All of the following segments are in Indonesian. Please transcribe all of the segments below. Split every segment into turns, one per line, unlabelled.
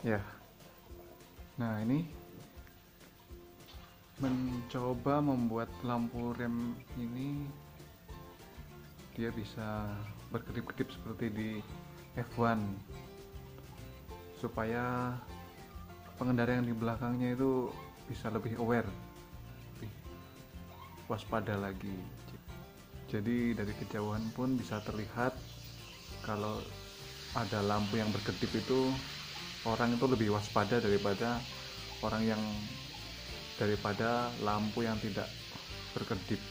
Ya, nah ini mencoba membuat lampu rem ini dia bisa berkedip-kedip seperti di F1 supaya pengendara yang di belakangnya itu bisa lebih aware, lebih waspada lagi. Jadi dari kejauhan pun bisa terlihat kalau ada lampu yang berkedip itu orang itu lebih waspada daripada lampu yang tidak berkedip.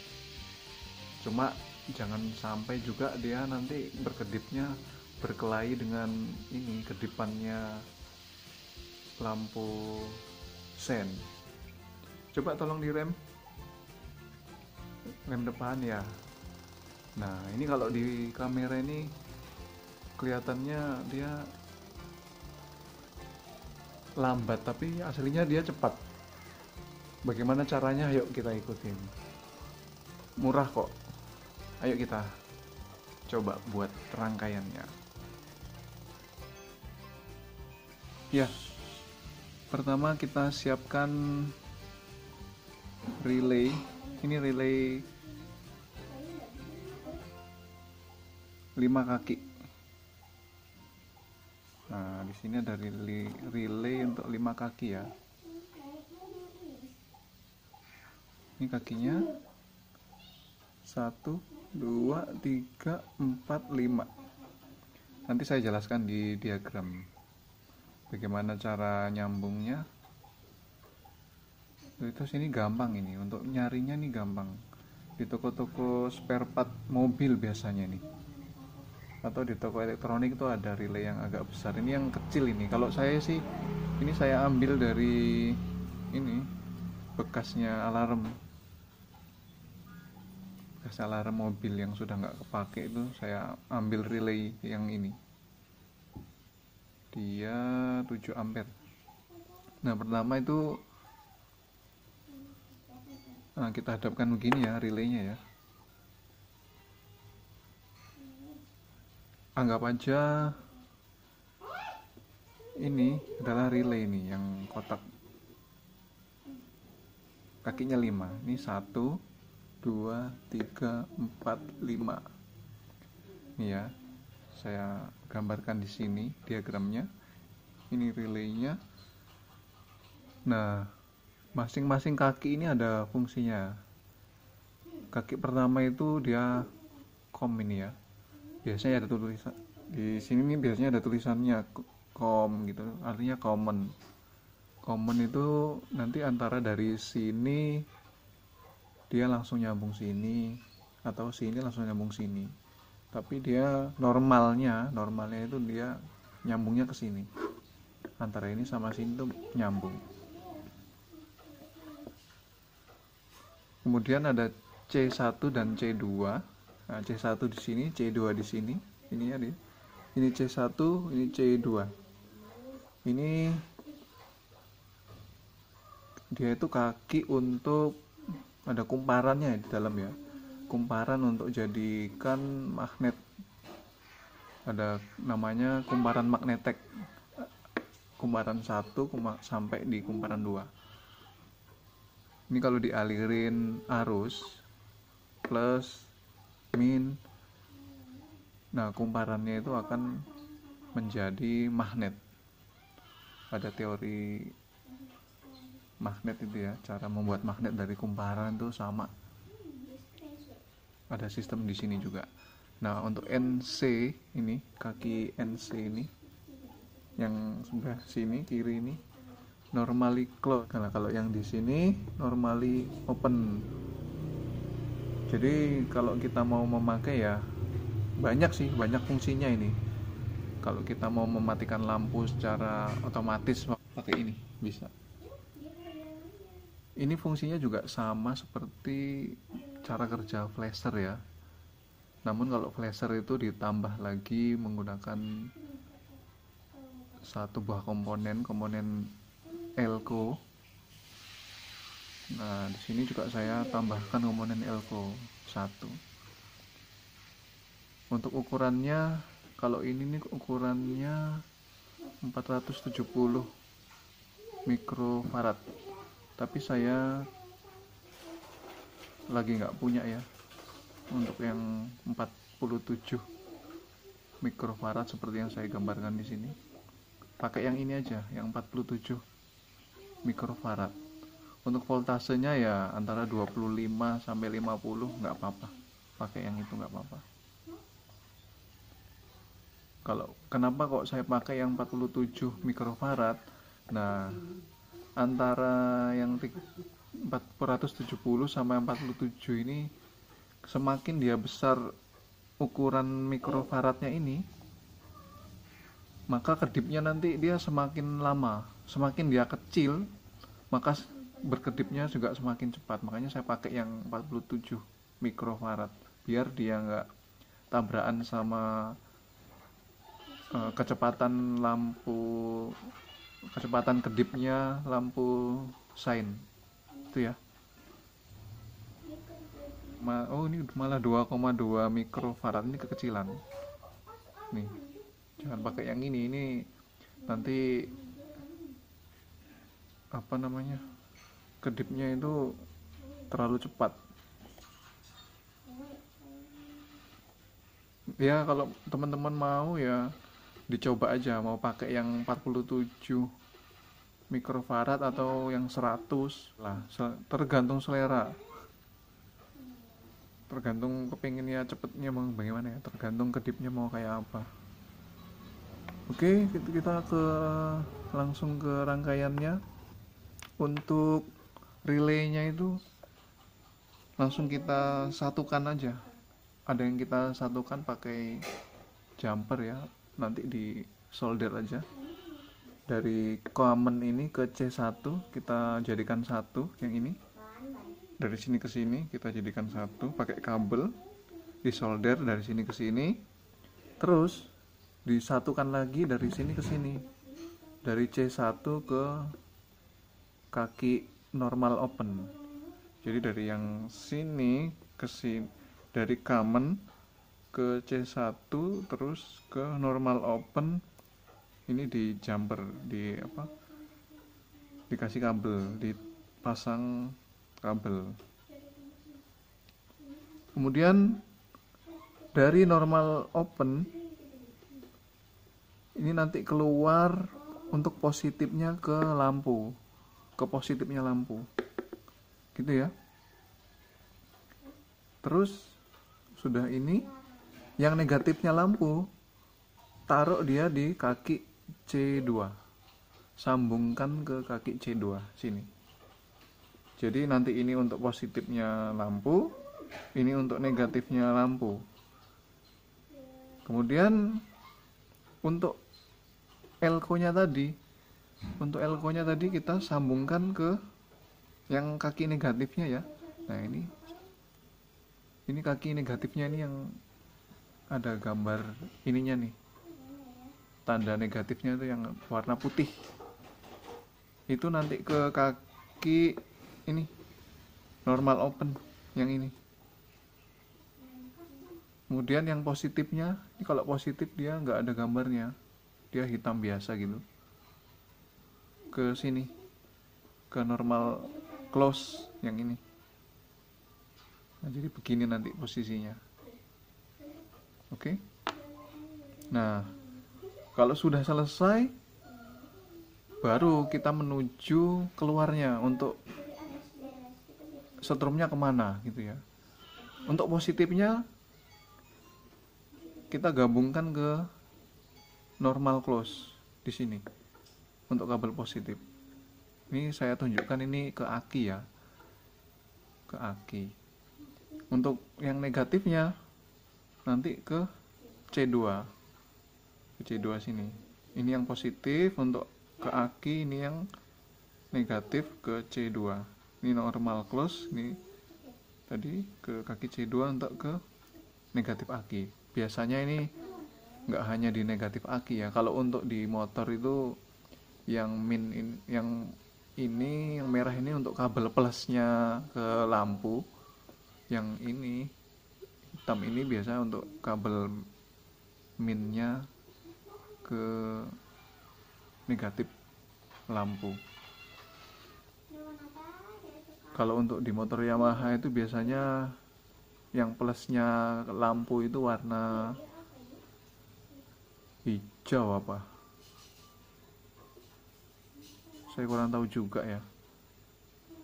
Cuma jangan sampai juga dia nanti berkedipnya berkelahi dengan ini kedipannya lampu sen. Coba tolong direm rem depan ya. Nah ini kalau di kamera ini kelihatannya dia lambat tapi aslinya dia cepat. Bagaimana caranya? Ayo kita ikutin. Murah kok. Ayo kita coba buat rangkaiannya. Ya, pertama kita siapkan relay. Ini relay 5 kaki. Nah, di sini ada relay untuk 5 kaki ya. Ini kakinya 1, 2, 3, 4, 5. Nanti saya jelaskan di diagram bagaimana cara nyambungnya. Itu sini gampang ini, untuk nyarinya nih gampang. Di toko-toko spare part mobil biasanya nih. Atau di toko elektronik itu ada relay yang agak besar. Ini yang kecil ini. Kalau saya sih ini saya ambil dari ini bekasnya alarm. Bekas alarm mobil yang sudah nggak kepake itu saya ambil relay yang ini. Dia 7 ampere. Nah, pertama itu kita hadapkan begini ya relaynya ya. Anggap aja ini adalah relay ini yang kotak kakinya 5. Ini 1, 2, 3, 4, 5. Ini ya. Saya gambarkan di sini diagramnya. Ini relaynya. Nah, masing-masing kaki ini ada fungsinya. Kaki pertama itu dia com ini ya. Biasanya ada tulisan di sini nih, biasanya ada tulisannya com gitu, artinya common. Common itu nanti antara dari sini dia langsung nyambung sini atau sini langsung nyambung sini. Tapi dia normalnya itu dia nyambungnya ke sini. Antara ini sama sini tuh nyambung. Kemudian ada C1 dan C2. Nah, C1 di sini, C2 di sini. Ini ya dia. Ini C1, ini C2. Ini dia itu kaki untuk ada kumparannya di dalam ya. Kumparan untuk jadikan magnet. Ada namanya kumparan magnetek. Kumparan 1 sampai di kumparan 2. Ini kalau dialirin arus plus min, nah kumparannya itu akan menjadi magnet. Pada teori magnet itu ya, cara membuat magnet dari kumparan itu sama. Ada sistem di sini juga. Nah, untuk NC ini, kaki NC ini yang sebelah sini kiri ini normally close. Nah, kalau yang di sini normally open. Jadi kalau kita mau memakai ya banyak fungsinya ini. Kalau kita mau mematikan lampu secara otomatis pakai ini bisa. Ini fungsinya juga sama seperti cara kerja flasher ya. Namun kalau flasher itu ditambah lagi menggunakan satu buah komponen elko. Nah, di sini juga saya tambahkan komponen elko 1. Untuk ukurannya, kalau ini nih ukurannya 4 470 mikrofarad, tapi saya lagi nggak punya ya untuk yang 47 mikrofarad seperti yang saya gambarkan di sini. Pakai yang ini aja, yang 47 mikrofarad. Untuk voltasenya ya antara 25 sampai 50, nggak apa-apa. Pakai yang itu nggak apa-apa. Kalau kenapa kok saya pakai yang 47 mikrofarad? Nah, antara yang 470 sama 47 ini, semakin dia besar ukuran mikrofaradnya ini, maka kedipnya nanti dia semakin lama. Semakin dia kecil, maka berkedipnya juga semakin cepat. Makanya saya pakai yang 47 mikrofarad biar dia nggak tabrakan sama kecepatan kedipnya lampu sein itu ya. Oh, ini malah 2,2 mikrofarad, ini kekecilan nih. Jangan pakai yang ini nanti apa namanya, kedipnya itu terlalu cepat ya. Kalau teman-teman mau ya dicoba aja, mau pakai yang 47 mikrofarad atau yang 100 lah, tergantung selera, tergantung kepinginnya cepetnya mau bagaimana ya, tergantung kedipnya mau kayak apa. Oke, kita langsung ke rangkaiannya. Untuk relaynya itu langsung kita satukan aja. Ada yang kita satukan pakai jumper ya, nanti di solder aja. Dari common ini ke C1 kita jadikan satu, yang ini dari sini ke sini kita jadikan satu pakai kabel, di solder dari sini ke sini, terus disatukan lagi dari sini ke sini, dari C1 ke kaki normal open. Jadi dari yang sini ke sini, dari common ke C1 terus ke normal open, ini di jumper, dikasih kabel, dipasang kabel. Kemudian dari normal open ini nanti keluar untuk positifnya ke lampu, ke positifnya lampu gitu ya. Terus sudah ini, yang negatifnya lampu taruh dia di kaki C2, sambungkan ke kaki C2 sini. Jadi nanti ini untuk positifnya lampu, ini untuk negatifnya lampu. Kemudian untuk elko-nya tadi, kita sambungkan ke yang kaki negatifnya ya. Nah, ini kaki negatifnya ini yang ada gambar ininya nih, tanda negatifnya itu yang warna putih, itu nanti ke kaki ini normal open yang ini. Kemudian yang positifnya ini, kalau positif dia nggak ada gambarnya, dia hitam biasa gitu, ke sini, ke normal close yang ini. Nah, jadi begini nanti posisinya. Oke. Nah, kalau sudah selesai, baru kita menuju keluarnya untuk setrumnya kemana gitu ya. Untuk positifnya kita gabungkan ke normal close di sini untuk kabel positif. Ini saya tunjukkan ini ke aki ya, ke aki. Untuk yang negatifnya nanti ke C2, ke C2 sini. Ini yang positif untuk ke aki, ini yang negatif ke C2. Ini normal close, ini tadi ke kaki C2 untuk ke negatif aki. Biasanya ini nggak hanya di negatif aki ya. Kalau untuk di motor itu yang yang merah ini untuk kabel plusnya ke lampu. Yang ini hitam ini biasa untuk kabel minnya ke negatif lampu. Kalau untuk di motor Yamaha itu biasanya yang plusnya lampu itu warna hijau apa, saya kurang tahu juga ya.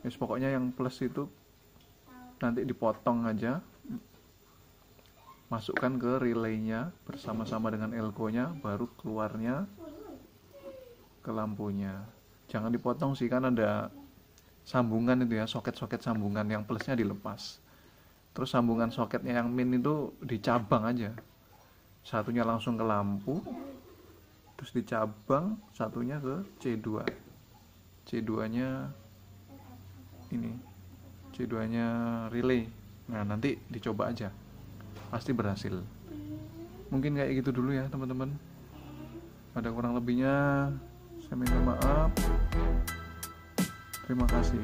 Pokoknya yang plus itu nanti dipotong aja, masukkan ke relaynya bersama-sama dengan elko-nya, baru keluarnya ke lampunya. Jangan dipotong sih, kan ada sambungan itu ya, soket-soket sambungan, yang plusnya dilepas. Terus sambungan soketnya yang min itu dicabang aja, satunya langsung ke lampu, terus dicabang satunya ke C2. C2 nya ini, C2 nya relay. Nah nanti dicoba aja, pasti berhasil. Mungkin kayak gitu dulu ya teman-teman, ada kurang lebihnya saya minta maaf. Terima kasih.